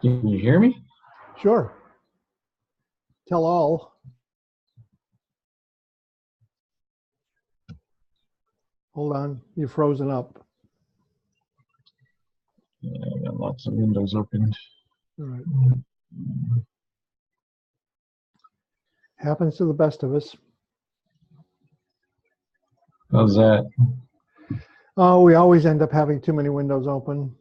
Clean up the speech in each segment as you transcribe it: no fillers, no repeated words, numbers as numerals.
Can you hear me? Sure. Tell all. Hold on, you're frozen up. Yeah, I got lots of windows opened. All right. Happens to the best of us. How's that? Oh, we always end up having too many windows open.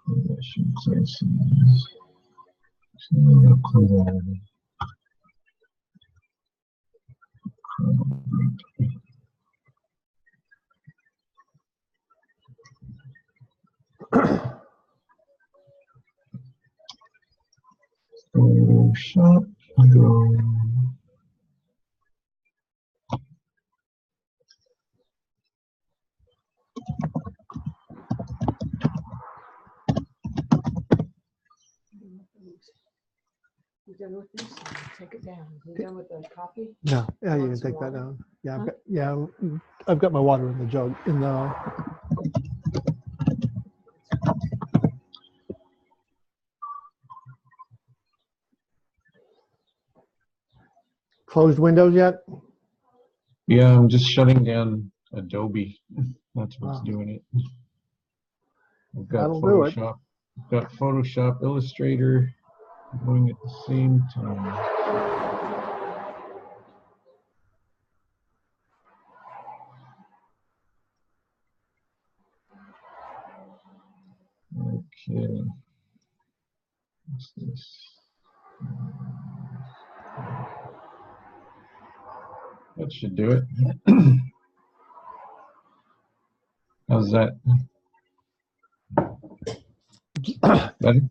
I should clear some of these. Shop, go. You done with this? Take it down. You done with the coffee? No, yeah, you can take that down. Yeah, I've got my water in the jug in the. Closed windows yet? Yeah, I'm just shutting down Adobe. That's what's doing it. I've got That'll do it. Photoshop. I've got Photoshop, Illustrator going at the same time. Okay. What's this? That should do it. How's that? Better?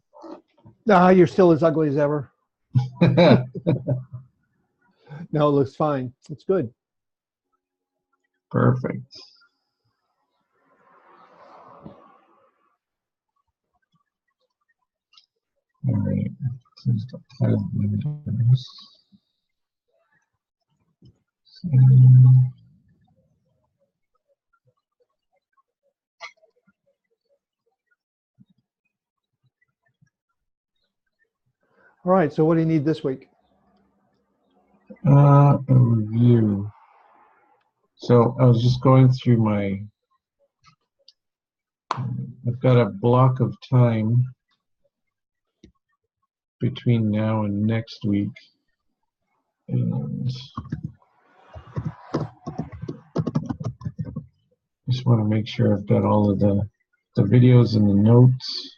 Ah, you're still as ugly as ever. No, it looks fine. It's good. Perfect. All right. All right, so what do you need this week? A review. So I was just going through my, I've got a block of time between now and next week. And just want to make sure I've got all of the videos and the notes.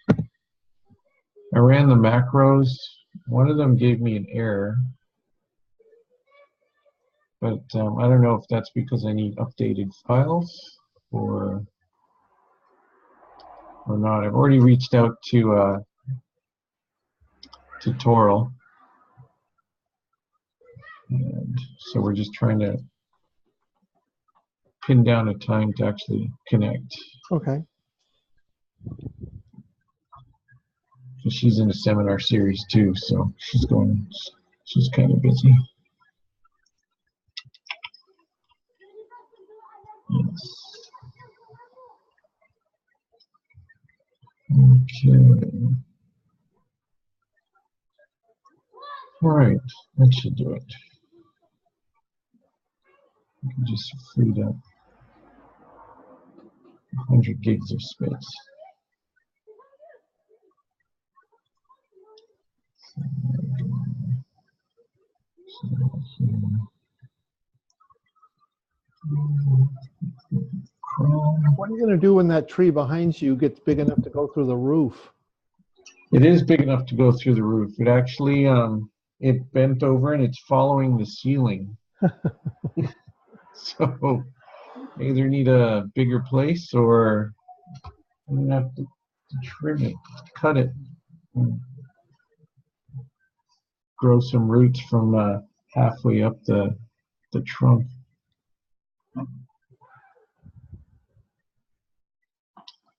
I ran the macros. One of them gave me an error. But I don't know if that's because I need updated files or not. I've already reached out to Toral, and so we're just trying to pin down a time to actually connect. Okay. So she's in a seminar series too, so she's kind of busy. Yes. Okay. All right, that should do it. I can just freed up 100 gigs of space. What are you going to do when that tree behind you gets big enough to go through the roof? It is big enough to go through the roof. It actually, it bent over and it's following the ceiling. So I either need a bigger place or I'm going to have to trim it, cut it, and grow some roots from halfway up the trunk. A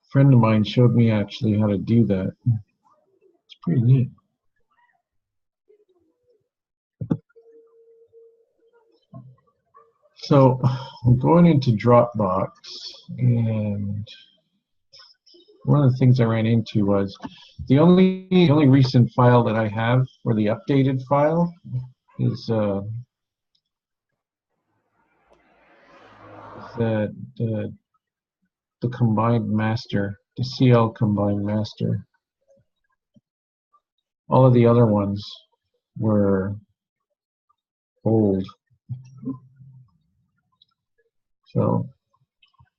friend of mine showed me actually how to do that. It's pretty neat. So I'm going into Dropbox and one of the things I ran into was the only recent file that I have for the updated file is the the combined master, the CL combined master. All of the other ones were old. So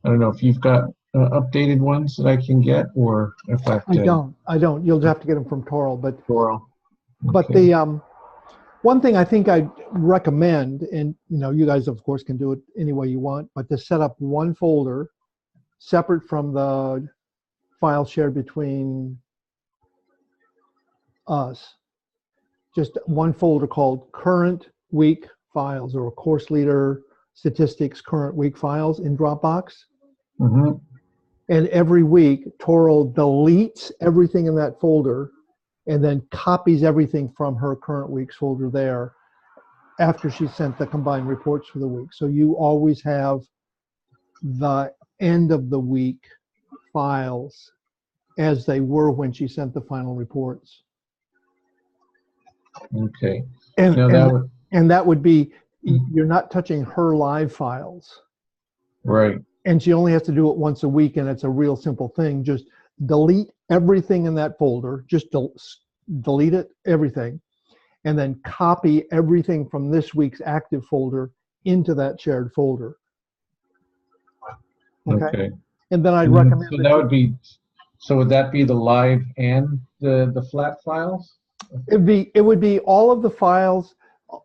I don't know if you've got updated ones that I can get, or if I have to. I don't. You'll have to get them from Toral, but Okay. the one thing I think I'd recommend, and you guys of course can do it any way you want, but to set up one folder separate from the file shared between us, just one folder called current week files, or course leader statistics current week files in Dropbox. Mm-hmm. And every week Toral deletes everything in that folder and then copies everything from her current week's folder there after she sent the combined reports for the week. So you always have the end of the week files as they were when she sent the final reports. Okay. And Now that would, and that would be, you're not touching her live files. right. And she only has to do it once a week, and it's a real simple thing. Just delete everything in that folder, just delete it, everything, and then copy everything from this week's active folder into that shared folder. Okay. And then I'd recommend so that would be, so would that be the live and the flat files? it would be all of the files,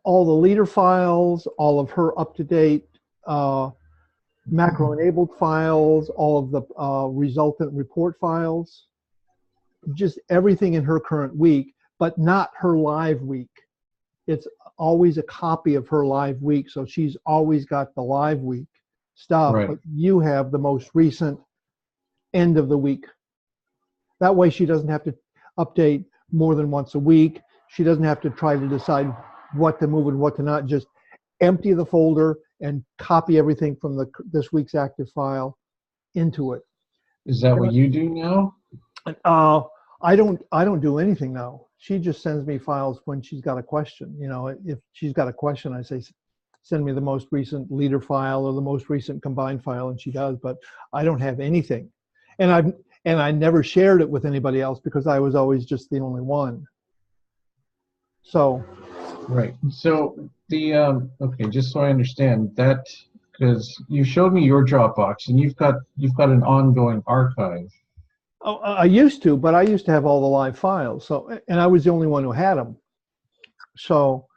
all the leader files, all of her up-to-date macro-enabled files, all of the resultant report files, just everything in her current week, but not her live week. It's always a copy of her live week, so she's always got the live week stuff, Right. but you have the most recent end of the week. That way she doesn't have to update more than once a week. She doesn't have to try to decide what to move and what to not. Just empty the folder and copy everything from this week's active file into it. Is that what you do now? I don't do anything now. She just sends me files when she's got a question. If she's got a question, I say, send me the most recent leader file or the most recent combined file, and she does. But I don't have anything, and I never shared it with anybody else because I was always just the only one. So. Right. So the okay, just so I understand that, because you showed me your Dropbox and you've got an ongoing archive. Oh, I used to, but I used to have all the live files. So, and I was the only one who had them. So,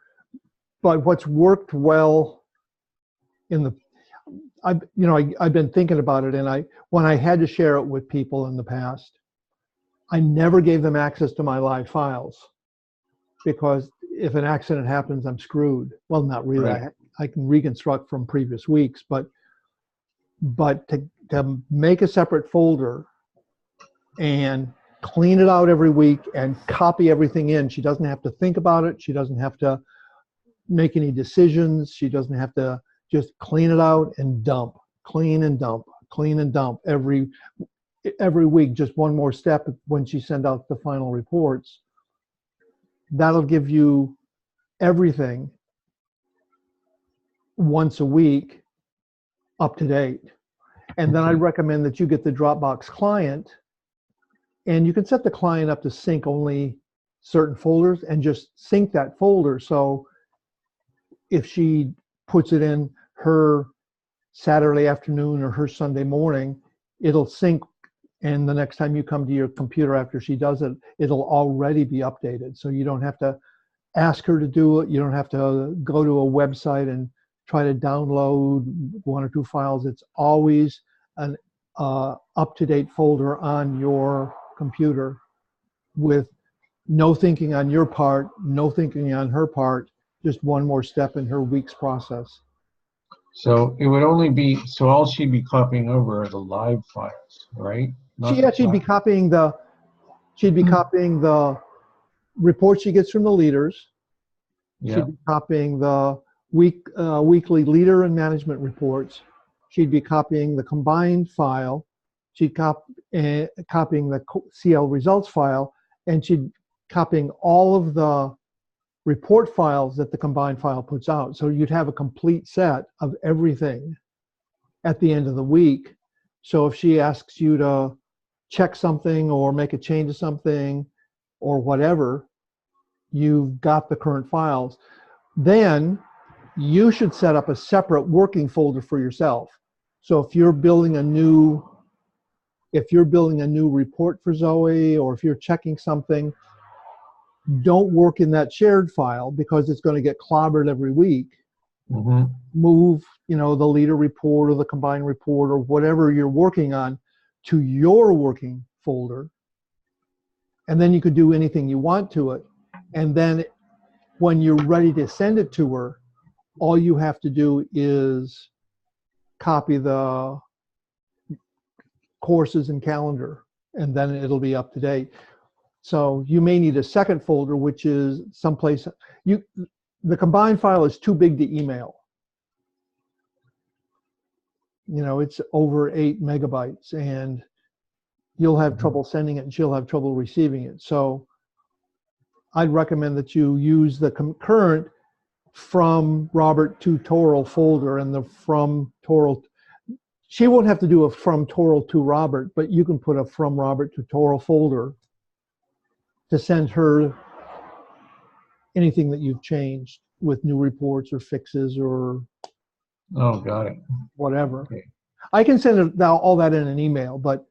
but what's worked well I've been thinking about it, and when I had to share it with people in the past, I never gave them access to my live files, because if an accident happens, I'm screwed. Well, not really. Right. I can reconstruct from previous weeks, but to make a separate folder and clean it out every week and copy everything in. She doesn't have to think about it. She doesn't have to make any decisions. She doesn't have to just clean it out and dump, clean and dump, clean and dump every week. Just one more step when she sends out the final reports. That'll give you everything once a week up to date. And then I recommend that you get the Dropbox client, and you can set the client up to sync only certain folders and just sync that folder. So if she puts it in her Saturday afternoon or her Sunday morning, it'll sync, and the next time you come to your computer after she does it, it'll already be updated. So you don't have to ask her to do it. You don't have to go to a website and try to download one or two files. It's always an up-to-date folder on your computer with no thinking on your part, no thinking on her part, just one more step in her week's process. So it would only be, so all she'd be copying over are the live files, right? She'd be copying the report she gets from the leaders. Yeah. She'd be copying the weekly leader and management reports. She'd be copying the combined file. she'd copying the CL results file, and she'd copying all of the report files that the combined file puts out. So you'd have a complete set of everything at the end of the week. So if she asks you to check something or make a change to something or whatever, you've got the current files. Then you should set up a separate working folder for yourself. So if you're building a new report for Zoe, or if you're checking something, don't work in that shared file because it's going to get clobbered every week. Mm-hmm. Move, the leader report or the combined report or whatever you're working on to your working folder. And then you could do anything you want to it. And then when you're ready to send it to her, all you have to do is copy the courses and calendar, and then it'll be up to date. So you may need a second folder, which is someplace the combined file is too big to email. It's over 8 megabytes, and you'll have trouble sending it, and she'll have trouble receiving it. So I'd recommend that you use the current from Robert to Toral folder, and the from Toral. She won't have to do a from Toral to Robert, but you can put a from Robert to Toral folder to send her anything that you've changed with new reports or fixes or Got it. whatever. Okay. I can send all that in an email, but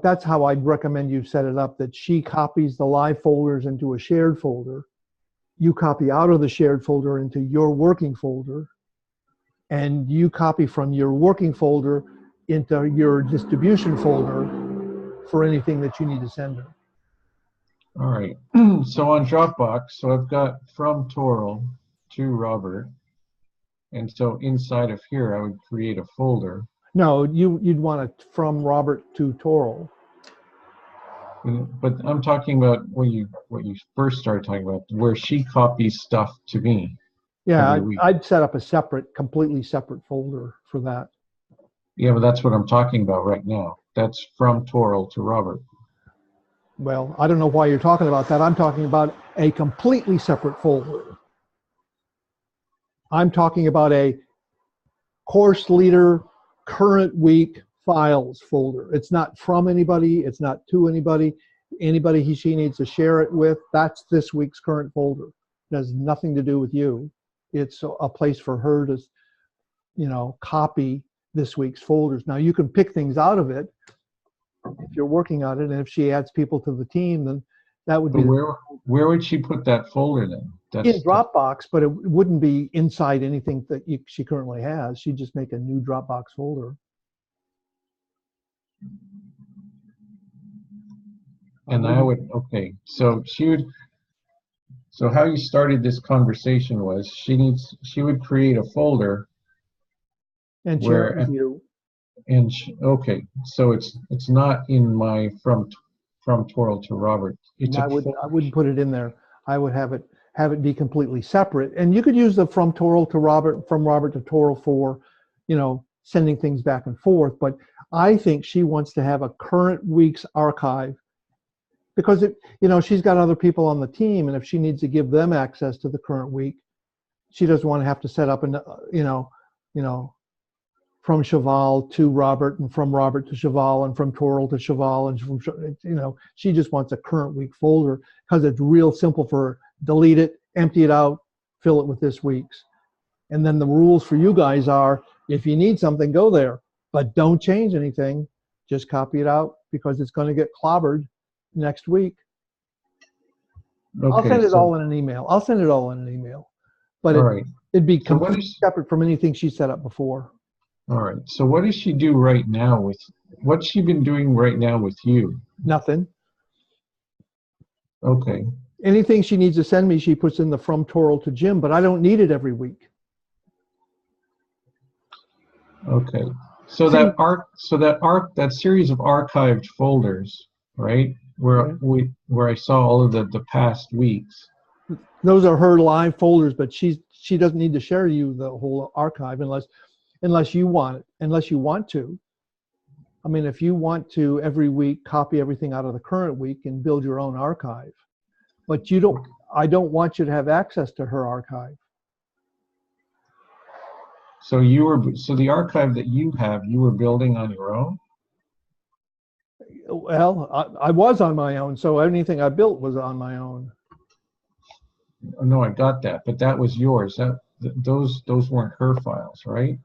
that's how I'd recommend you set it up, that she copies the live folders into a shared folder. You copy out of the shared folder into your working folder, and you copy from your working folder into your distribution folder for anything that you need to send her. All right. So on Dropbox, so I've got from Toral to Robert. And so inside of here, I would create a folder. No, you'd want it from Robert to Toral. But I'm talking about what you first started talking about, where she copies stuff to me. Yeah, every week. I'd set up a completely separate folder for that. Yeah, but that's what I'm talking about right now. That's from Toral to Robert. Well, I don't know why you're talking about that. I'm talking about a completely separate folder. I'm talking about a course leader current week files folder. It's not from anybody. It's not to anybody. Anybody she needs to share it with, that's this week's current folder. It has nothing to do with you. It's a place for her to, copy this week's folders. Now you can pick things out of it if you're working on it, and if she adds people to the team, then that would But be where would she put that folder then? in Dropbox, but it wouldn't be inside anything that she currently has. She'd just make a new Dropbox folder. And I would, okay, so so how you started this conversation was she would create a folder And share it where, with you. and okay, so it's not in my from Toral to Robert. It's I wouldn't put it in there. I would have it be completely separate. And you could use the from Toral to Robert, from Robert to Toral for, sending things back and forth. But I think she wants to have a current week's archive, because she's got other people on the team, and if she needs to give them access to the current week, she doesn't want to have to set up from Cheval to Robert, and from Robert to Cheval, and from Toral to Cheval, and from, she just wants a current week folder because it's real simple for her. Delete it, empty it out, fill it with this week's. And then the rules for you guys are, if you need something, go there, but don't change anything. Just copy it out, because it's going to get clobbered next week. okay, I'll send it all in an email. But all right. it'd be So what completely separate from anything she set up before. All right. So what does she do right now what's she been doing right now with you? Nothing. Okay. Anything she needs to send me, she puts in the from Toral to Jim, but I don't need it every week. Okay. So that series of archived folders, right? Where I saw all of the past weeks. Those are her live folders, but she doesn't need to share you the whole archive unless you want to. I mean, if you want to every week copy everything out of the current week and build your own archive, but you don't, I don't want you to have access to her archive. So so the archive that you have, you were building on your own? Well, I was on my own, so anything I built was on my own. No, I got that, but that was yours. Those weren't her files, right?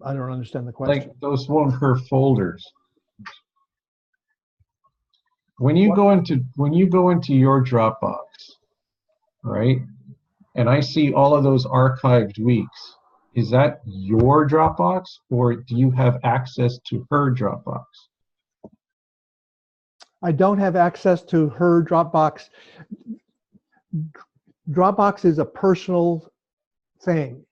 I don't understand the question. Like those weren't her folders. When you go into your Dropbox, right? And I see all of those archived weeks. Is that your Dropbox, or do you have access to her Dropbox? I don't have access to her Dropbox. Dropbox is a personal thing.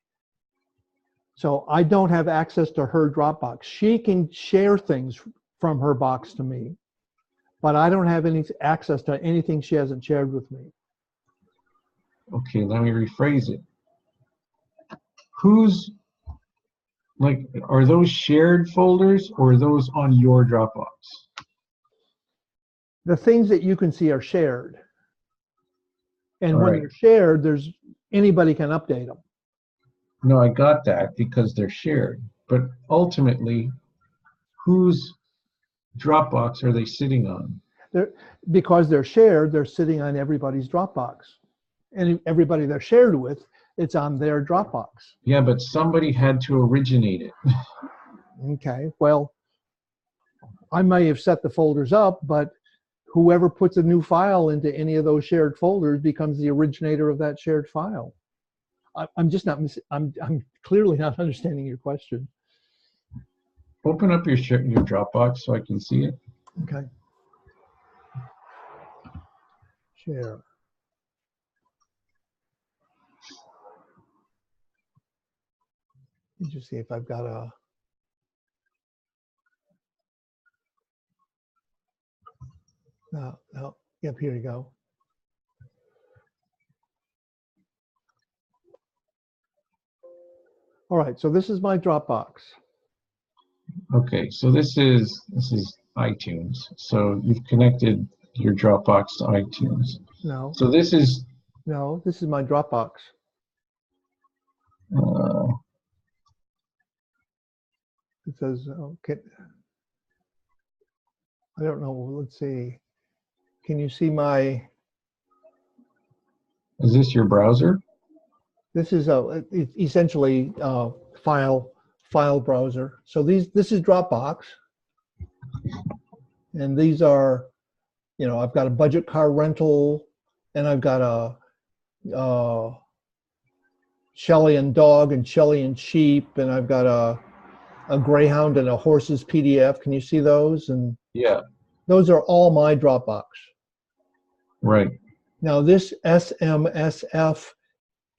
So I don't have access to her Dropbox. She can share things from her box to me, but I don't have any access to anything she hasn't shared with me. Okay, let me rephrase it. Who's, like, are those shared folders or are those on your Dropbox? The things that you can see are shared. And All when right. they're shared, anybody can update them. No, I got that because they're shared. But ultimately, whose Dropbox are they sitting on? Because they're shared, they're sitting on everybody's Dropbox. And everybody they're shared with, it's on their Dropbox. Yeah, but somebody had to originate it. Okay, well, I may have set the folders up, but whoever puts a new file into any of those shared folders becomes the originator of that shared file. I'm just not, I'm clearly not understanding your question. Open up your Dropbox so I can see it. Okay. Share. Let me just see if I've got a. No, yep, here you go. All right, so this is my Dropbox. Okay, so this is iTunes. So you've connected your Dropbox to iTunes. No. So this is. No, this is my Dropbox. It says, okay. I don't know, let's see. Can you see my? Is this your browser? This is essentially file browser. So this is Dropbox, and these are, I've got a budget car rental, and I've got a Shelley and dog and Shelley and sheep, and I've got a greyhound and a horse's PDF. Can you see those? And yeah, those are all my Dropbox. Right. Now this SMSF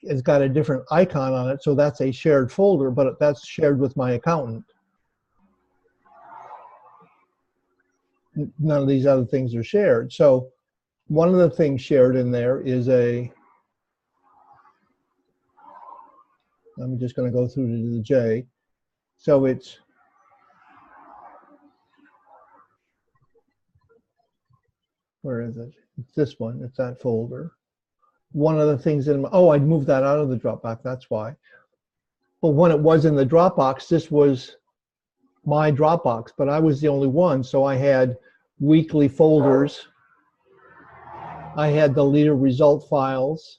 has got a different icon on it, so that's a shared folder, but that's shared with my accountant. None of these other things are shared. So one of the things shared in there is I'm just going to go through to the J. So it's where is it? It's this one. It's that folder. One of the things in I moved that out of the Dropbox. That's why. But when it was in the Dropbox, this was my Dropbox, but I was the only one. So I had weekly folders. I had the leader result files.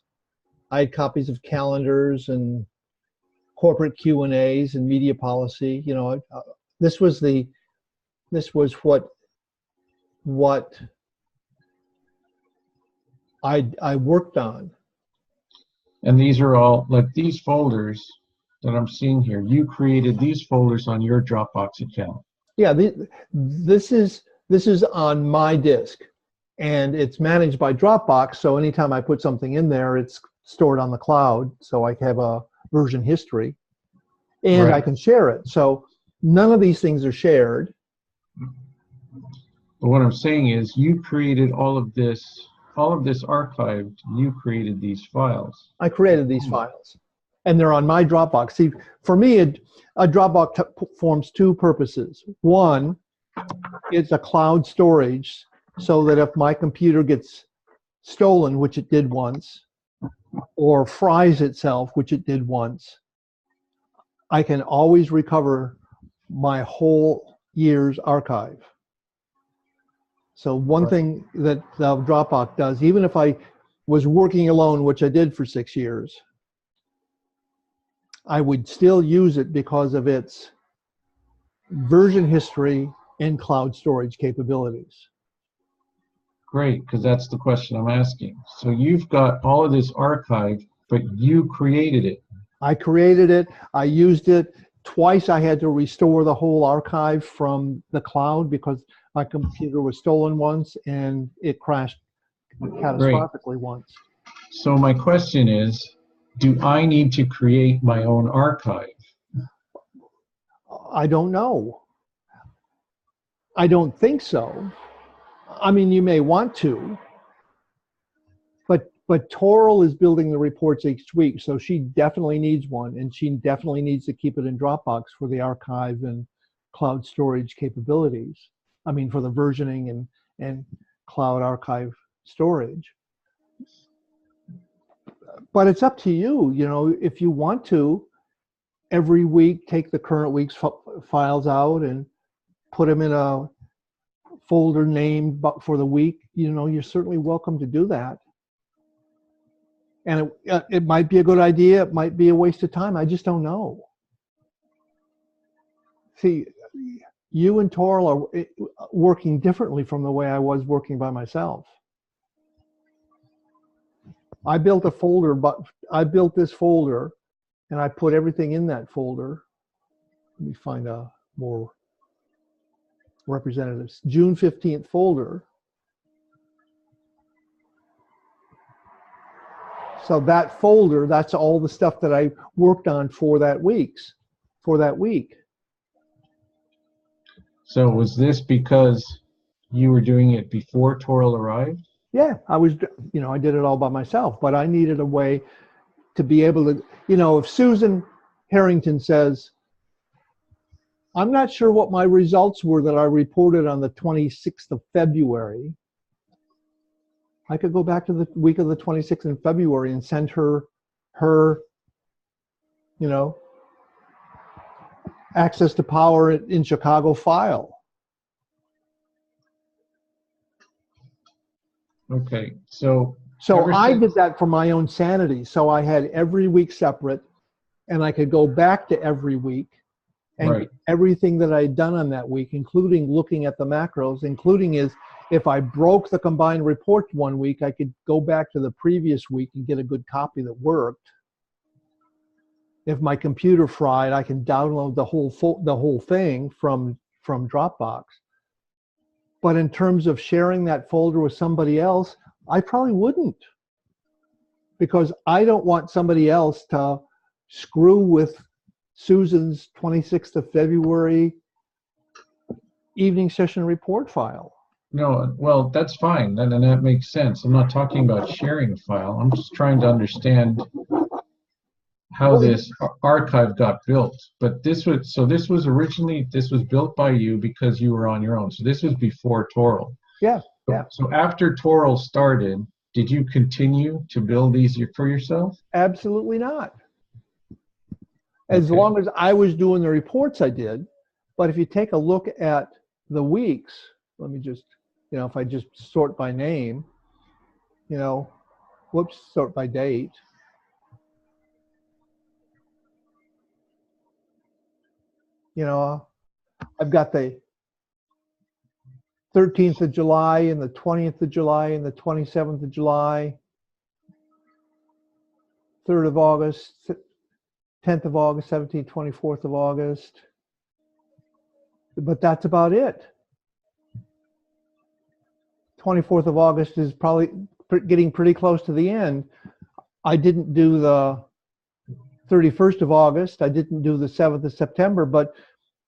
I had copies of calendars and corporate Q&As and media policy. This was what I worked on. And these are all, like these folders that I'm seeing here, you created these folders on your Dropbox account. Yeah, this is on my disk, and it's managed by Dropbox. So anytime I put something in there, it's stored on the cloud, so I have a version history, and Right. I can share it. So none of these things are shared. But what I'm saying is you created all of this archived, you created these files. I created these files. and they're on my Dropbox. See, for me, a Dropbox forms two purposes. One, it's a cloud storage, so that if my computer gets stolen, which it did once, or fries itself, which it did once, I can always recover my whole year's archive. So one thing that the Dropbox does, even if I was working alone, which I did for 6 years, I would still use it because of its version history and cloud storage capabilities. Great, because that's the question I'm asking. So you've got all of this archive, but you created it. I created it, I used it. Twice I had to restore the whole archive from the cloud because my computer was stolen once and it crashed catastrophically once. So my question is, do I need to create my own archive? I don't know. I don't think so. I mean, you may want to, but Toral is building the reports each week, so she definitely needs one, and she definitely needs to keep it in Dropbox for the archive and cloud storage capabilities. I mean, for the versioning and cloud archive storage. But it's up to you, you know, if you want to, every week, take the current week's files out and put them in a folder named for the week, you know, you're certainly welcome to do that. And it might be a good idea, it might be a waste of time, I just don't know. See, you and Toral are working differently from the way I was working by myself. I built a folder, but I built this folder and I put everything in that folder. Let me find a more representatives. June 15th folder. So that folder, that's all the stuff that I worked on for that week. So was this because you were doing it before Toral arrived? Yeah, I was, you know, I did it all by myself, but I needed a way to be able to, you know, if Susan Harrington says, I'm not sure what my results were that I reported on the 26th of February, I could go back to the week of the 26th of February and send her, you know, access to power in Chicago file. Okay, so I did that for my own sanity. So I had every week separate, and I could go back to every week and get everything that I'd done on that week, including looking at the macros, including if I broke the combined report one week, I could go back to the previous week and get a good copy that worked. If my computer fried, I can download the whole thing from Dropbox. But in terms of sharing that folder with somebody else, I probably wouldn't, because I don't want somebody else to screw with Susan's 26th of February evening session report file. No, well, that's fine, and that makes sense. I'm not talking about sharing a file. I'm just trying to understand how this archive got built. But this was built by you because you were on your own. So this was before Toral. Yeah, yeah. So after Toral started, did you continue to build these for yourself? Absolutely not. As long as I was doing the reports, I did. But if you take a look at the weeks, let me just, you know, if I just sort by name, you know, whoops, sort by date. You know, I've got the 13th of July and the 20th of July and the 27th of July, 3rd of August, 10th of August, 17th, 24th of August. But that's about it. 24th of August is probably getting pretty close to the end. I didn't do the 31st of August. I didn't do the 7th of September, but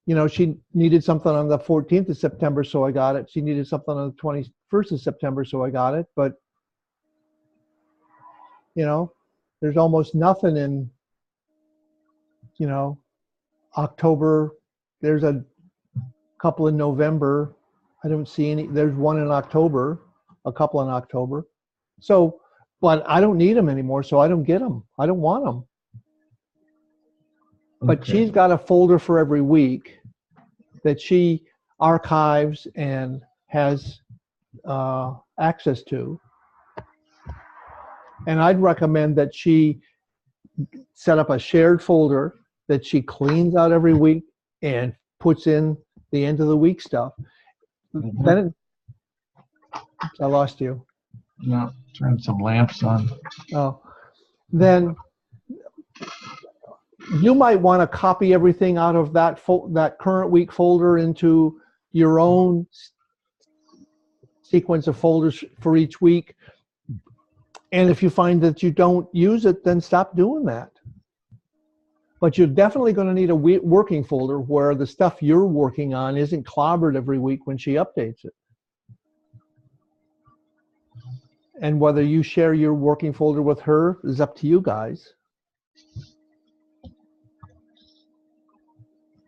you know, she needed something on the 14th of September, so I got it. She needed something on the 21st of September, so I got it. But, you know, there's almost nothing in you know, October, there's a couple in November. I don't see any. There's one in October, a couple in October. So, but I don't need them anymore, so I don't get them. I don't want them. But Okay. she's got a folder for every week that she archives and has access to. And I'd recommend that she set up a shared folder that she cleans out every week and puts in the end of the week stuff. Mhm. Then I lost you. No, turn some lamps on. Oh, then you might want to copy everything out of that that current week folder into your own sequence of folders for each week. And if you find that you don't use it, then stop doing that. But you're definitely going to need a working folder where the stuff you're working on isn't clobbered every week when she updates it. And whether you share your working folder with her is up to you guys.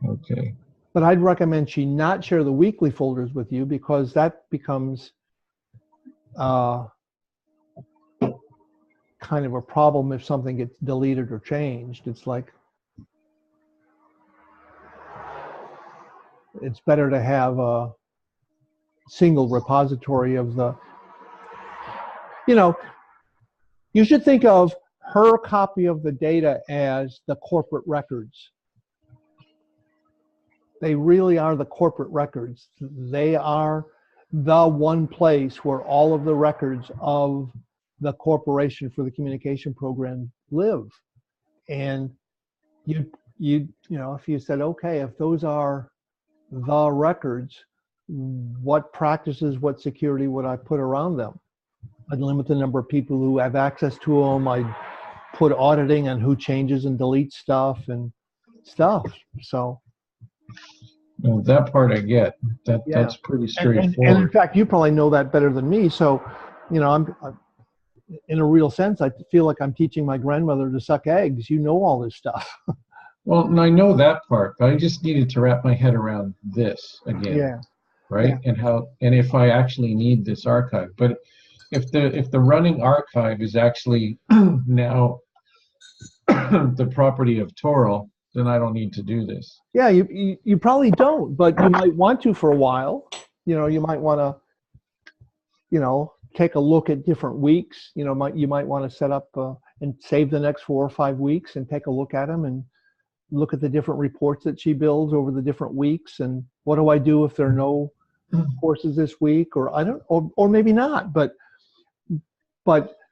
Okay. But I'd recommend she not share the weekly folders with you, because that becomes kind of a problem if something gets deleted or changed. It's like, it's better to have a single repository of the, you know, you should think of her copy of the data as the corporate records. They really are the corporate records. They are the one place where all of the records of the corporation for the communication program live. And you know, if you said, okay, if those are the records, what practices, what security would I put around them? I'd limit the number of people who have access to them. I'd put auditing on who changes and deletes stuff and stuff. So Well, that part I get. yeah. That's pretty And straightforward. in fact, you probably know that better than me. So, you know, I'm in a real sense, I feel like I'm teaching my grandmother to suck eggs. You know all this stuff. Well, and I know that part, but I just needed to wrap my head around this again. Yeah. Right? Yeah. And if I actually need this archive. But if the running archive is actually now the property of Toral, then I don't need to do this. Yeah, you probably don't, but you might want to for a while. You know, you might want to, you know, take a look at different weeks. You know, you might want to set up and save the next 4 or 5 weeks and take a look at them and look at the different reports that she builds over the different weeks. And what do I do if there are no courses this week, or I don't, or maybe not, but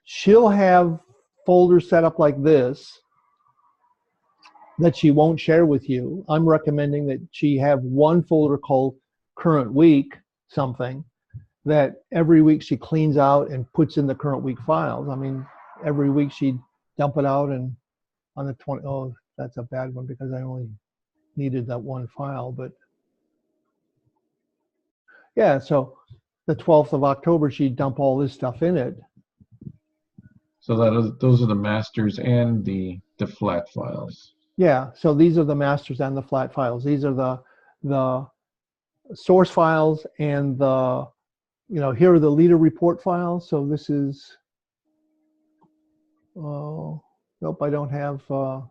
she'll have folders set up like this that she won't share with you. I'm recommending that she have one folder called current week something, that every week she cleans out and puts in the current week files. I mean, every week she'd dump it out, and on the 20, oh, that's a bad one because I only needed that one file, but yeah, so the 12th of October, she'd dump all this stuff in it. So those are the masters and the flat files. Yeah, so these are the masters and the flat files. These are the source files and the, you know, here are the leader report files. So this is, oh, nope, I don't have the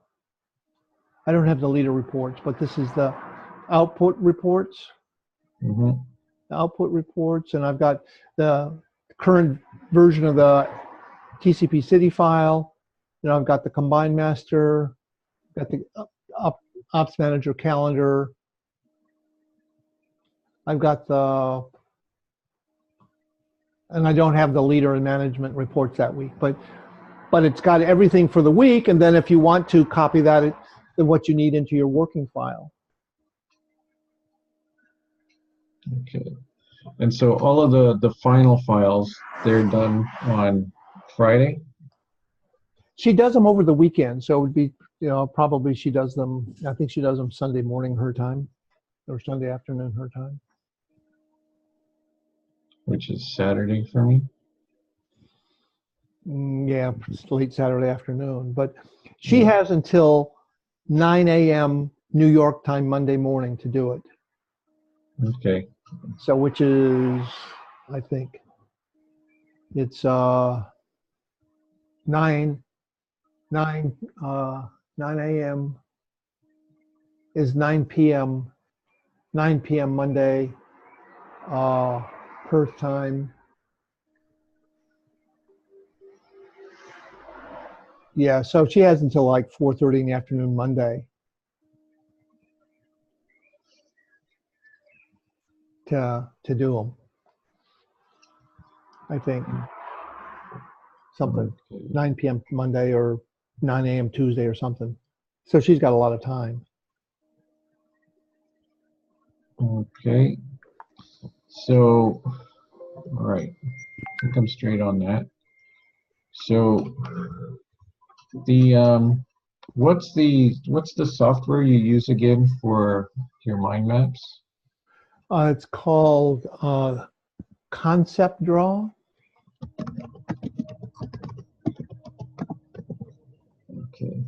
leader reports, but this is the output reports. Mm-hmm. Output reports, and I've got the current version of the TCP city file. You know, I've got the combined master, got the ops manager calendar. I've got and I don't have the leader and management reports that week, but it's got everything for the week. And then if you want to copy that, what you need into your working file. Okay. And so all of the final files, they're done on Friday? She does them over the weekend, so it would be, you know, probably she does them, I think she does them Sunday morning her time, or Sunday afternoon her time. Which is Saturday for me. Yeah, it's late Saturday afternoon, but she has until 9 a.m. New York time Monday morning to do it. Okay. So which is, I think, it's 9 a.m. is 9 p.m. Monday, Perth time. Yeah, so she has until like 4:30 in the afternoon Monday to do them. I think something Okay. 9 p.m. Monday or 9 a.m. Tuesday or something. So she's got a lot of time. Okay. So, all right. I think I'm straight on that. So the what's the software you use again for your mind maps? It's called Concept Draw. Okay.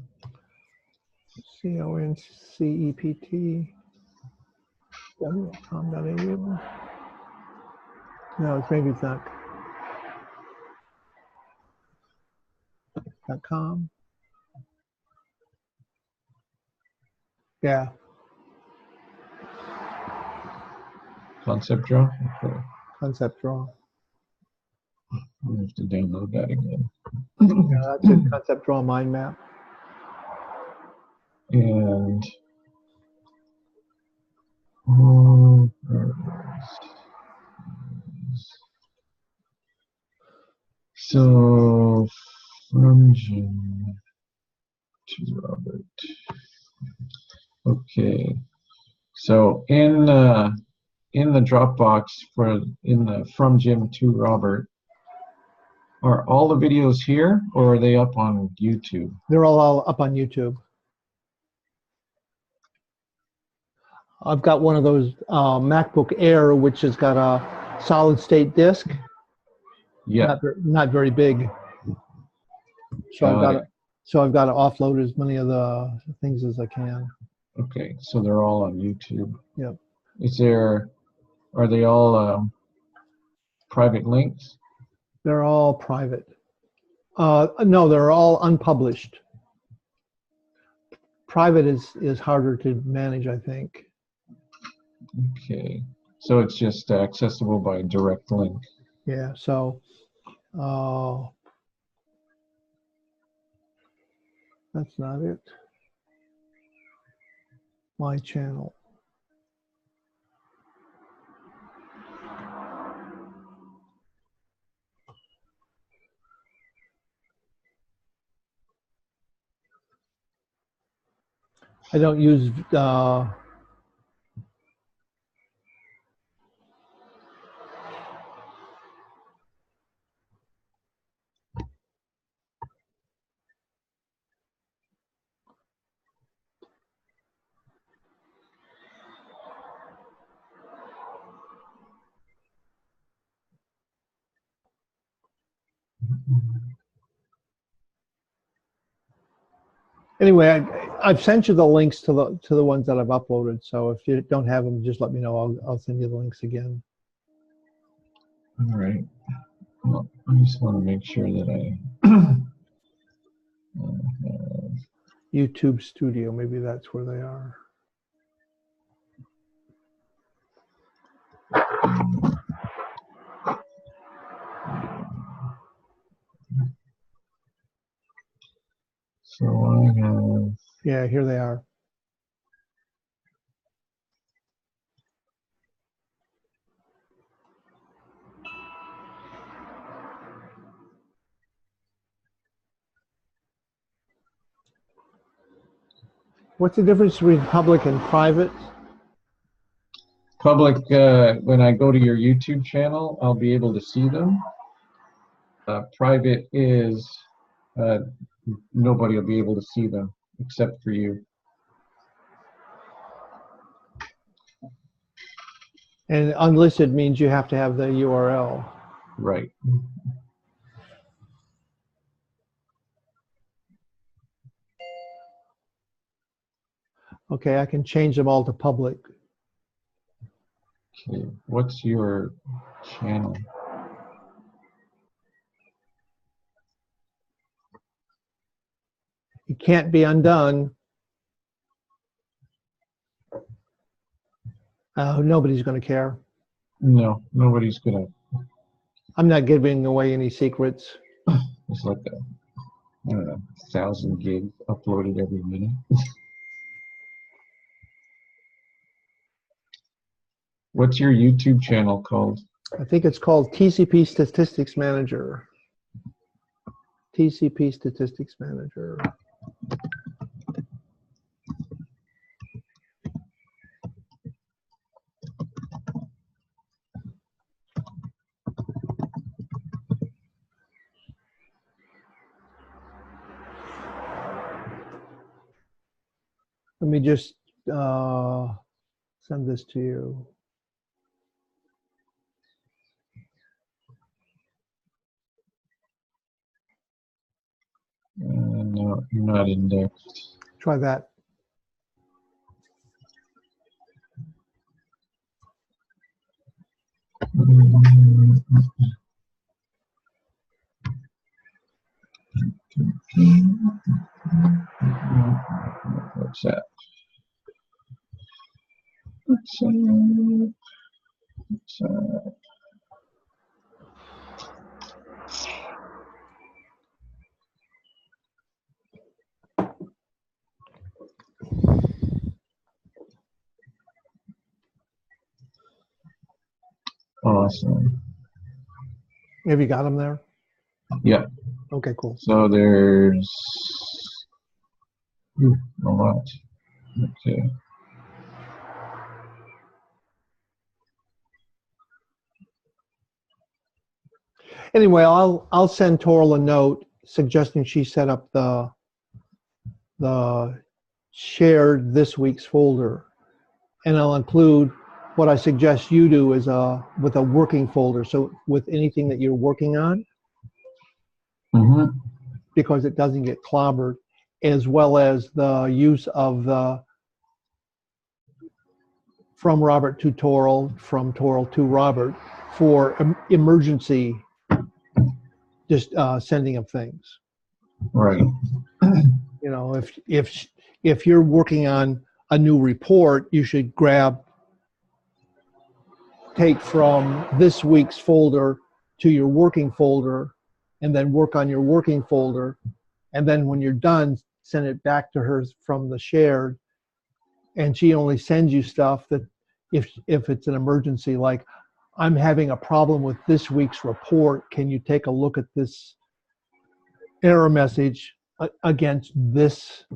concept.com.au. No, maybe it's not. .com. Yeah, Concept Draw? Okay. Concept Draw. I have to download that again. Yeah, that's it. Concept Draw mind map. And so from Jim to Robert. Okay. So in the Dropbox from Jim to Robert, are all the videos here or are they up on YouTube? They're all up on YouTube. I've got one of those MacBook Air, which has got a solid state disk. Yeah. Not very big. So Got it. I've got to offload as many of the things as I can. Okay, so they're all on YouTube. Yep. Are they all private links? They're all private. No, they're all unpublished. Private is harder to manage, I think. Okay, so it's just accessible by direct link. Yeah, so that's not it. My channel. I don't use anyway, I've sent you the links to the ones that I've uploaded. So if you don't have them, just let me know. I'll send you the links again. All right. Well, I just want to make sure that I YouTube Studio, maybe that's where they are. So I have. Yeah, here they are. What's the difference between public and private? Public, when I go to your YouTube channel, I'll be able to see them. Private is nobody will be able to see them except for you. And unlisted means you have to have the URL. Right. Okay, I can change them all to public. Okay, what's your channel? It can't be undone. Nobody's going to care. No, nobody's gonna. I'm not giving away any secrets. It's like I don't know, 1,000 gigs uploaded every minute. What's your YouTube channel called? I think it's called TCP Statistics Manager. TCP Statistics Manager. Let me just send this to you. No, you're not indexed. Try that. What's that? What's that? What's that? Awesome. Have you got them there? Yeah. Okay, cool. So there's a lot. Okay. Anyway, I'll send Toril a note suggesting she set up the shared this week's folder, and I'll include what I suggest you do is with a working folder. So with anything that you're working on, because it doesn't get clobbered, as well as the use of the from Robert to Toril, from Toril to Robert for emergency, just sending of things. Right. You know, if you're working on a new report, you should take from this week's folder to your working folder, and then work on your working folder, and then when you're done, send it back to her from the shared, and she only sends you stuff that if it's an emergency, like I'm having a problem with this week's report, can you take a look at this error message against this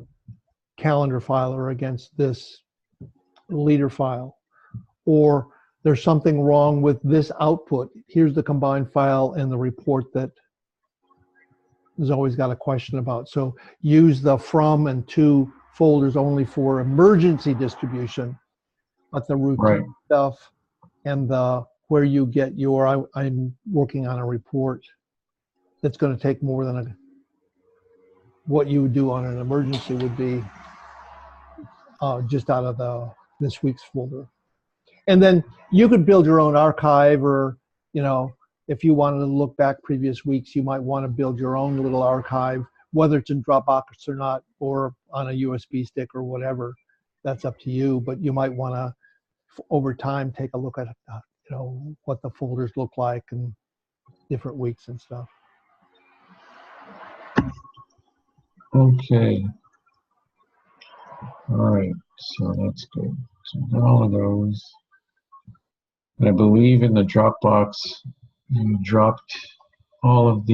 calendar file or against this leader file, or there's something wrong with this output. Here's the combined file and the report that has always got a question about. So use the from and to folders only for emergency distribution, but the routine stuff and the where you get your, I'm working on a report that's going to take more than what you would do on an emergency would be just out of this week's folder. And then you could build your own archive, or, you know, if you wanted to look back previous weeks, you might want to build your own little archive, whether it's in Dropbox or not, or on a USB stick or whatever. That's up to you. But you might want to, over time, take a look at, you know, what the folders look like and different weeks and stuff. Okay. All right. So that's good. So got all of those. And I believe in the Dropbox, you dropped all of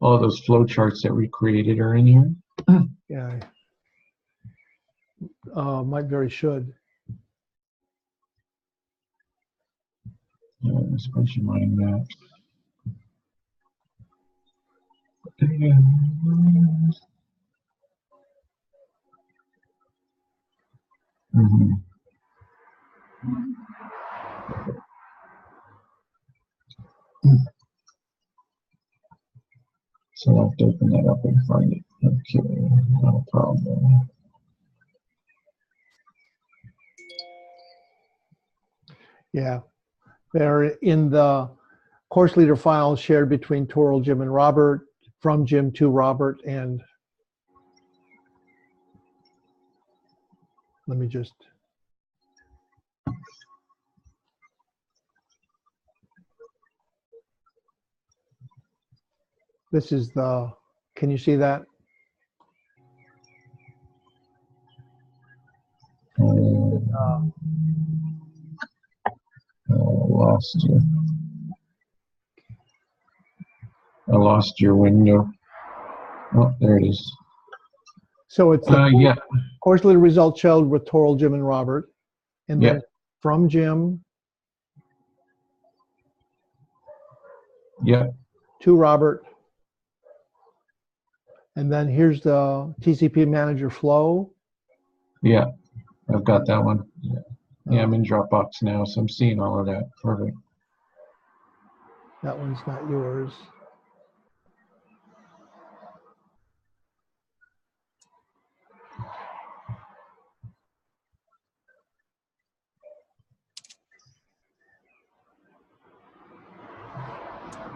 all of those flowcharts that we created are in here. Yeah, might very should. Yeah, there's a bunch of mind maps. So I'll have to open that up and find it. Okay, no problem. Yeah, they're in the course leader files shared between Toral, Jim, and Robert, from Jim to Robert, and let me just. This is the, can you see that? Lost you. I lost your window. Oh, there it is. So it's the Yeah. course leader result showed with Toral, Jim, and Robert, and then Yeah. from Jim Yeah. to Robert, and then here's the TCP manager flow. Yeah. I've got that one. Yeah, I'm in Dropbox now, so I'm seeing all of that. Perfect. That one's not yours.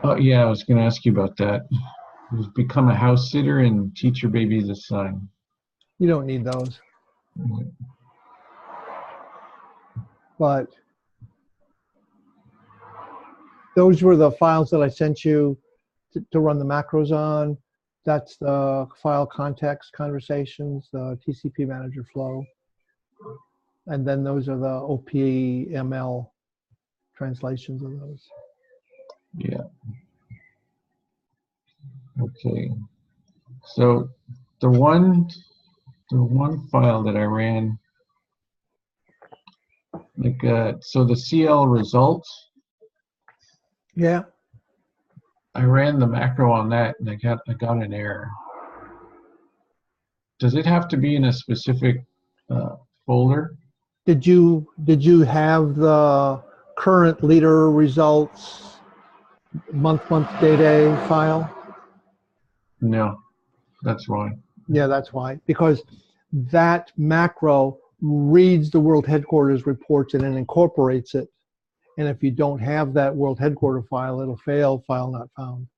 Oh, yeah, I was going to ask you about that. You've become a house sitter and teach your baby to sign. You don't need those. But those were the files that I sent you to run the macros on. That's the file context conversations, the TCP manager flow. And then those are the OPML translations of those. Yeah. Okay. So the one file that I ran, like, so the CL results, Yeah. I ran the macro on that and I got an error. Does it have to be in a specific folder? Did you have the current leader results month, day file? No, that's why. Yeah, that's why. Because that macro reads the World Headquarters reports and then incorporates it. And if you don't have that World Headquarter file, it'll fail, file not found.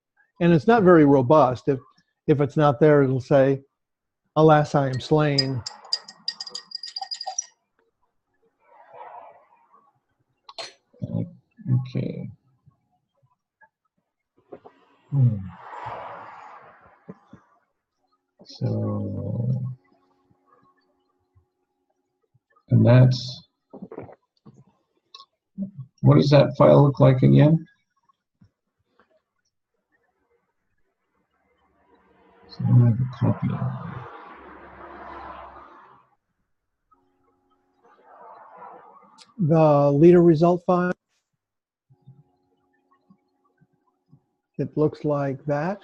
And it's not very robust. If it's not there, it'll say, alas, I am slain. Okay. So, and that's, what does that file look like again? So I'm going to copy it. The leader result file, it looks like that.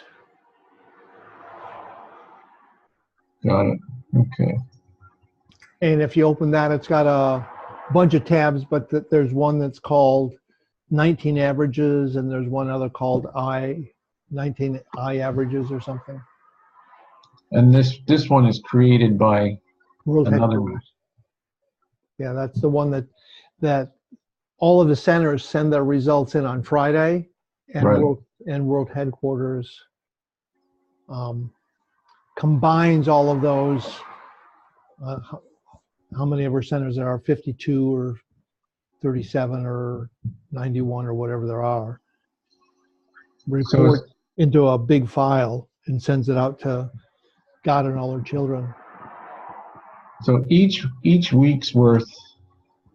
Got it. Okay. And if you open that, it's got a bunch of tabs, but there's one that's called 19 averages, and there's one other called 19 I averages or something. And this one is created by World another Headquarters. Yeah, that's the one that all of the centers send their results in on Friday, and right. World Headquarters combines all of those. How many of our centers there are? 52 or 37 or 91 or whatever there are. Report into a big file and sends it out to God and all her children. So each week's worth,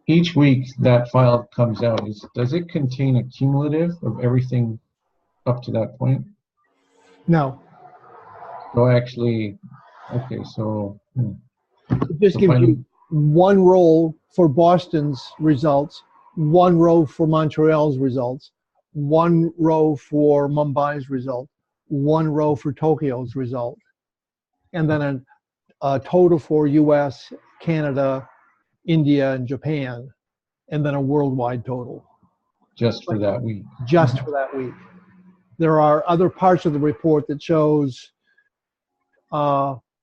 each week that file comes out, does it contain a cumulative of everything up to that point? No. So actually, okay, so. It just gives you one row for Boston's results, one row for Montreal's results, one row for Mumbai's result, one row for Tokyo's result, and then a total for US, Canada, India, and Japan, and then a worldwide total. Just for that week. Just for that week. There are other parts of the report that shows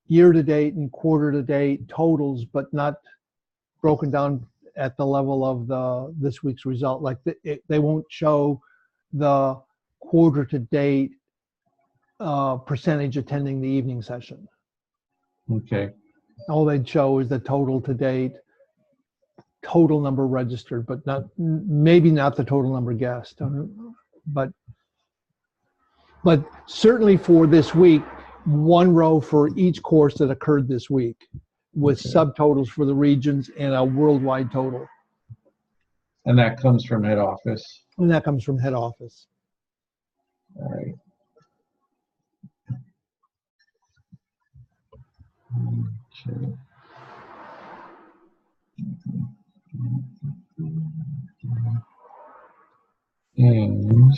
year to date and quarter to date totals, but not broken down at the level of this week's result. Like they won't show the quarter to date percentage attending the evening session. Okay. All they'd show is the total to date, total number registered, but maybe not the total number guessed. But certainly for this week, one row for each course that occurred this week, with subtotals for the regions and a worldwide total. And that comes from head office. And that comes from head office. All right. Okay. And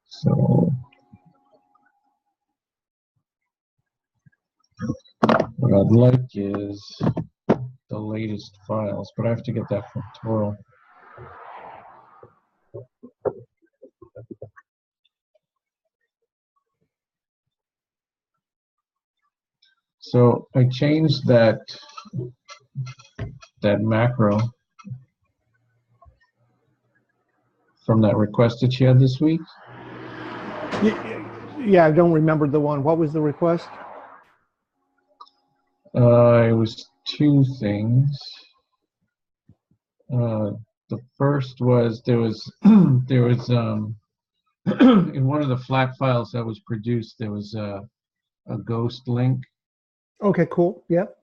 so what I'd like is the latest files, but I have to get that from Toro. So I changed that macro from that request that you had this week. Yeah, I don't remember the one. What was the request? It was two things. The first was there was in one of the flat files that was produced, there was a ghost link. Okay, cool. Yep.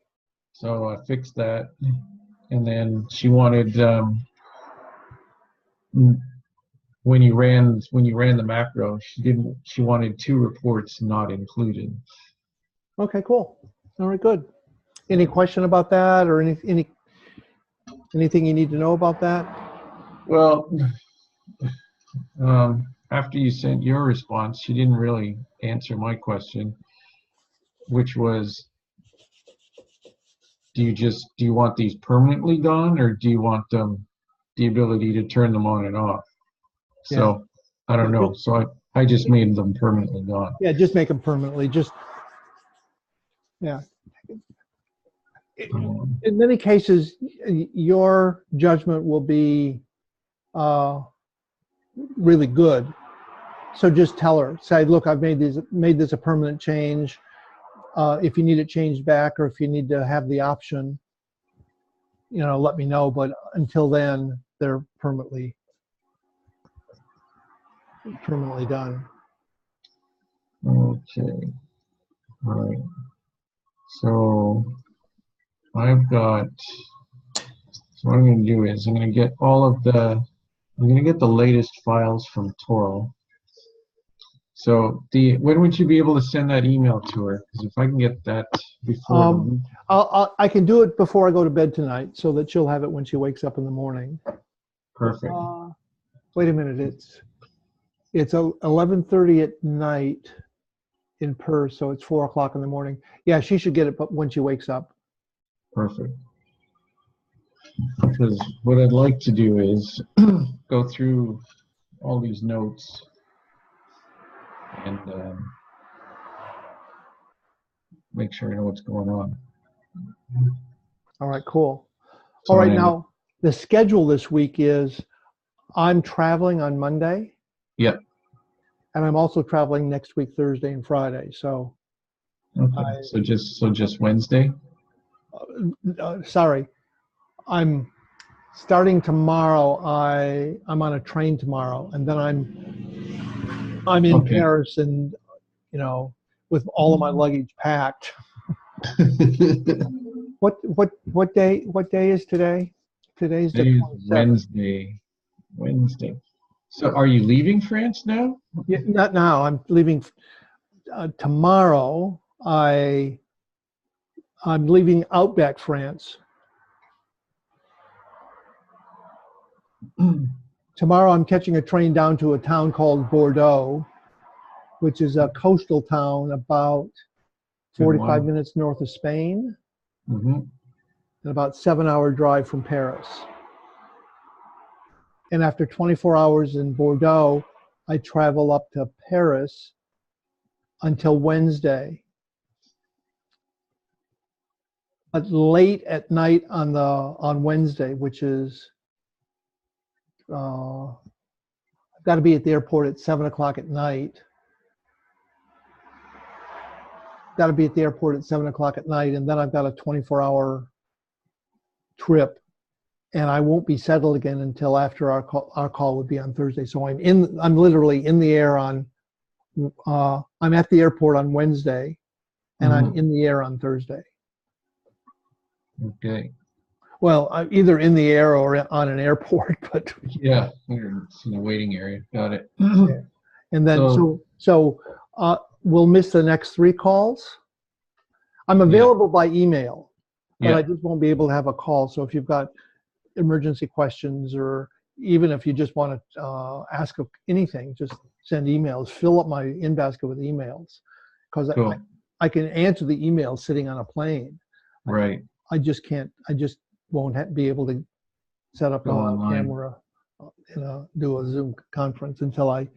So I fixed that, and then she wanted when you ran the macro, she wanted two reports not included. Okay, cool. All right, good. Any question about that, or anything you need to know about that? Well, after you sent your response, she didn't really answer my question, which was, do you want these permanently gone, or do you want the ability to turn them on and off? Yeah. So I don't know. So I just made them permanently gone. Yeah, just make them permanently. Yeah. In many cases, your judgment will be really good. So just tell her, say, look, I've made this a permanent change. If you need it changed back, or if you need to have the option, let me know. But until then, they're permanently done. Okay. All right. So I've got. So what I'm going to do is I'm going to get the latest files from Toro. So when would you be able to send that email to her? Because if I can get that before I can do it before I go to bed tonight, so that she'll have it when she wakes up in the morning. Perfect. Wait a minute, it's 11:30 at night in Perth, so it's 4 o'clock in the morning. Yeah, she should get it when she wakes up. Perfect. Because what I'd like to do is go through all these notes and make sure I know what's going on. All right, cool. So All right, now the schedule this week is I'm traveling on Monday. Yep. And I'm also traveling next week, Thursday and Friday. So. Okay. So just Wednesday. Sorry, I'm starting tomorrow. I'm on a train tomorrow, and then I'm in Paris, and with all of my luggage packed. What day is today? Today's the 27th. Wednesday. So are you leaving France now? Yeah, not now. I'm leaving tomorrow. I'm leaving Outback, France. Tomorrow I'm catching a train down to a town called Bordeaux, which is a coastal town about 45 minutes north of Spain, and about 7-hour drive from Paris. And after 24 hours in Bordeaux, I travel up to Paris until Wednesday. late at night on Wednesday, which is I've got to be at the airport at 7 o'clock at night. Got to be at the airport at 7 o'clock at night, and then I've got a 24-hour trip, and I won't be settled again until after our call. Our call would be on Thursday. So I'm literally in the air on. I'm at the airport on Wednesday, and I'm in the air on Thursday. Okay. Well, I'm either in the air or on an airport, but Yeah, you're in a waiting area. Got it. and then So- we'll miss the next 3 calls. I'm available by email, but I just won't be able to have a call. So if you've got emergency questions, or even if you just want to ask anything, just send emails. Fill up my in-basket with emails, because Cool. I can answer the emails sitting on a plane. Right. I just can't. I just won't be able to set up Go a online. camera, do a Zoom conference until I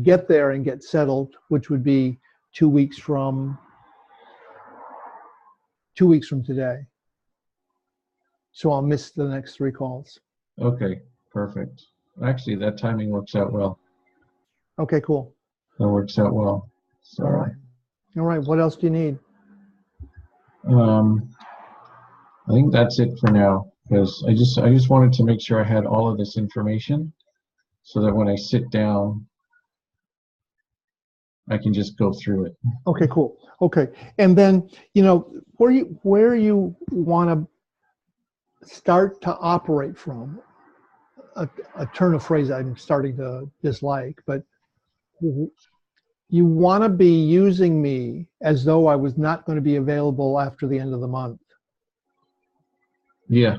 get there and get settled, which would be 2 weeks from today. So I'll miss the next 3 calls. Okay, perfect. Actually, that timing works out well. Okay, cool. That works out well. So, All right. All right. What else do you need? I think that's it for now, because I just wanted to make sure I had all of this information, so that when I sit down, I can just go through it. Okay, cool. Okay, and then where you want to start to operate from, a turn of phrase I'm starting to dislike, but you want to be using me as though I was not going to be available after the end of the month. Yeah,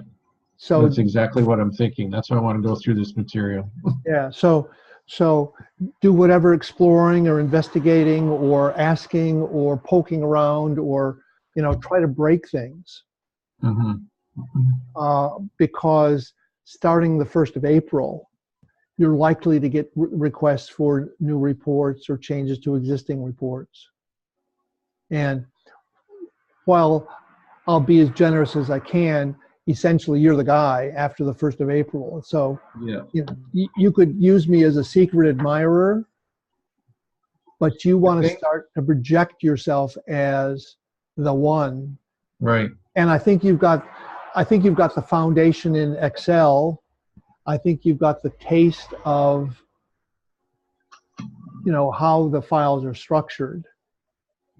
So that's exactly what I'm thinking. That's why I want to go through this material. yeah, so do whatever exploring or investigating or asking or poking around, or try to break things. Because starting the 1st of April, you're likely to get requests for new reports or changes to existing reports. And while I'll be as generous as I can, essentially you're the guy after the 1st of April. So Yeah. you could use me as a secret admirer, but you want to start to project yourself as the one. Right. And I think you've got the foundation in Excel. I think you've got the taste of how the files are structured.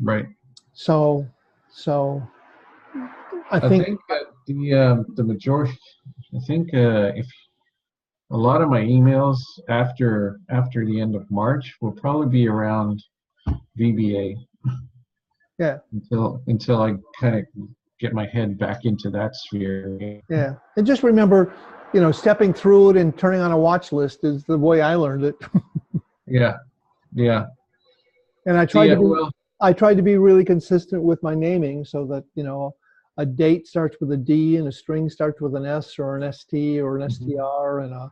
Right. So I think the majority. I think if a lot of my emails after the end of March will probably be around VBA. Yeah. Until I kind of get my head back into that sphere. Yeah, and just remember, stepping through it and turning on a watch list is the way I learned it. Yeah. And I tried to be really consistent with my naming, so that a date starts with a D and a string starts with an S or an ST or an STR, and a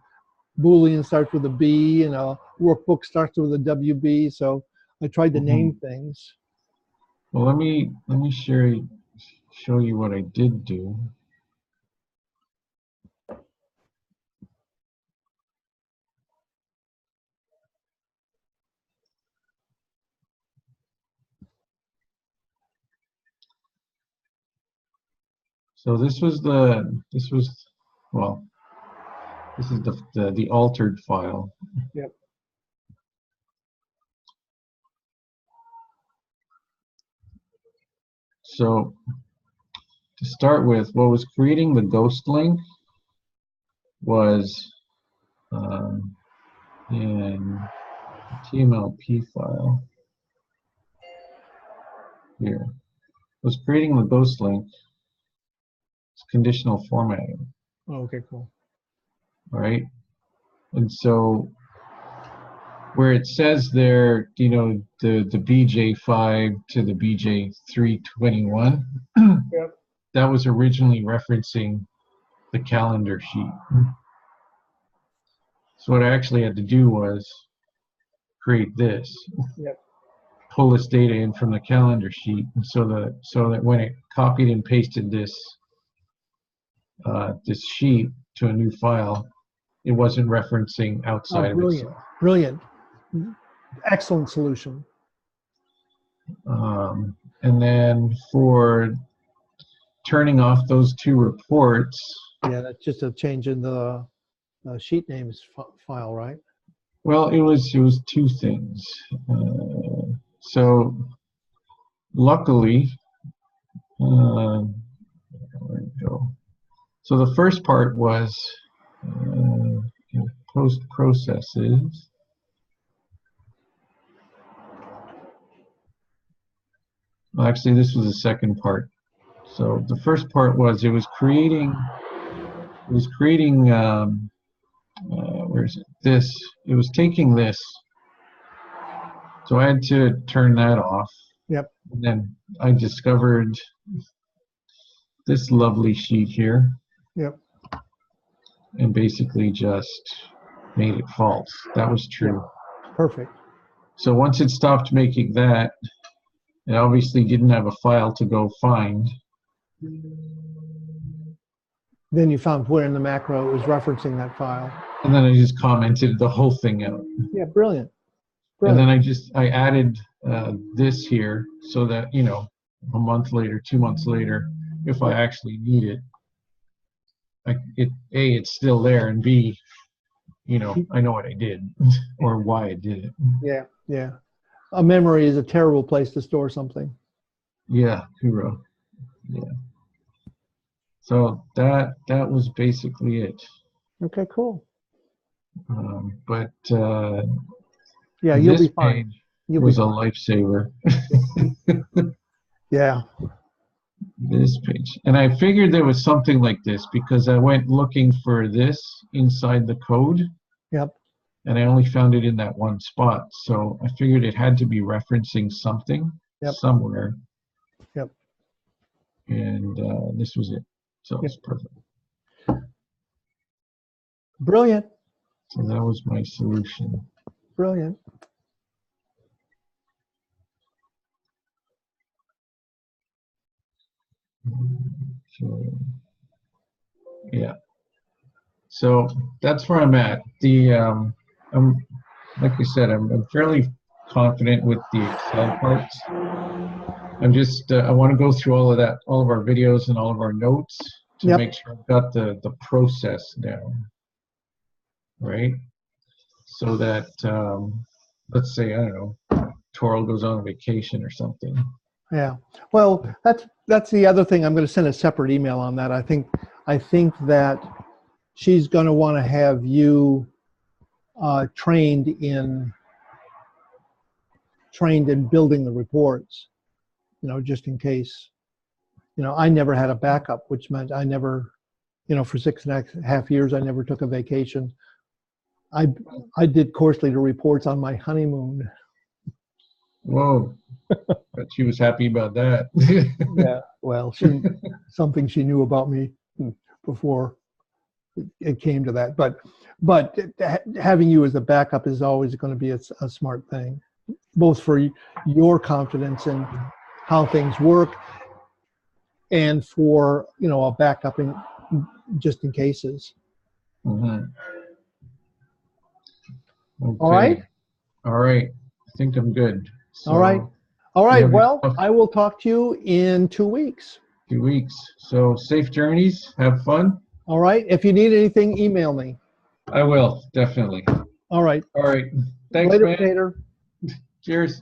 Boolean starts with a B, and a workbook starts with a WB. So I tried to name things. Well, let me show you what I did do. So this is the altered file. Yep. So to start with, what was creating the ghost link was in TMLP file here. Was creating the ghost link. It's conditional formatting. Oh, okay, cool. All right, and so where it says there, the BJ5 to the BJ321, Yep. that was originally referencing the calendar sheet. So what I actually had to do was create this. Yep. pull this data in from the calendar sheet, and so that when it copied and pasted this this sheet to a new file, it wasn't referencing outside of brilliant, itself. brilliant, excellent solution. And then for turning off those two reports, Yeah, that's just a change in the sheet names file, right? well, it was two things. So luckily, where'd it go? So the first part was post processes. Well, actually, this was the second part. So the first part was it was creating where is it? This. It was taking this. So I had to turn that off. Yep. And then I discovered this lovely sheet here. Yep. And basically just made it false. That was true. Yep. Perfect. So once it stopped making that, it obviously didn't have a file to go find. Then you found where in the macro it was referencing that file. And then I just commented the whole thing out. Yeah, brilliant. And Brilliant. then I added this here so that, you know, a month later, 2 months later, if I actually need it, A, it's still there, and B, you know, I know what I did or why I did it. Yeah, yeah. A memory is a terrible place to store something. Yeah, hero. Yeah. So that was basically it. Okay, cool. But Yeah, you'll this be fine. page You'll was be a fine. lifesaver. Yeah. This page. And I figured there was something like this because I went looking for this inside the code. Yep. And I only found it in that one spot. So I figured it had to be referencing something somewhere. Yep. And this was it. So it's perfect. Brilliant. So that was my solution. Brilliant. So, yeah. So that's where I'm at. I'm like I said, I'm fairly confident with the Excel parts. I'm just I want to go through all of our videos and all of our notes to make sure I've got the process down, right? So that let's say, I don't know, Toril goes on vacation or something. Yeah. Well, that's the other thing. I'm going to send a separate email on that. I think that she's going to want to have you trained in building the reports, you know, just in case. You know, I never had a backup, which meant I never, you know, for 6.5 years, I never took a vacation. I did course leader reports on my honeymoon. Whoa. But she was happy about that. Yeah, well, something she knew about me before it came to that. But having you as a backup is always going to be a smart thing, both for your confidence in how things work and for, you know, a backup in just in cases. Mm-hmm. Okay. All right. All right. I think I'm good. So, all right. All right. Well, stuff? I will talk to you in 2 weeks. 2 weeks. So safe journeys. Have fun. All right. If you need anything, email me. I will, definitely. All right. All right. Thanks, Later, man. Peter. Cheers.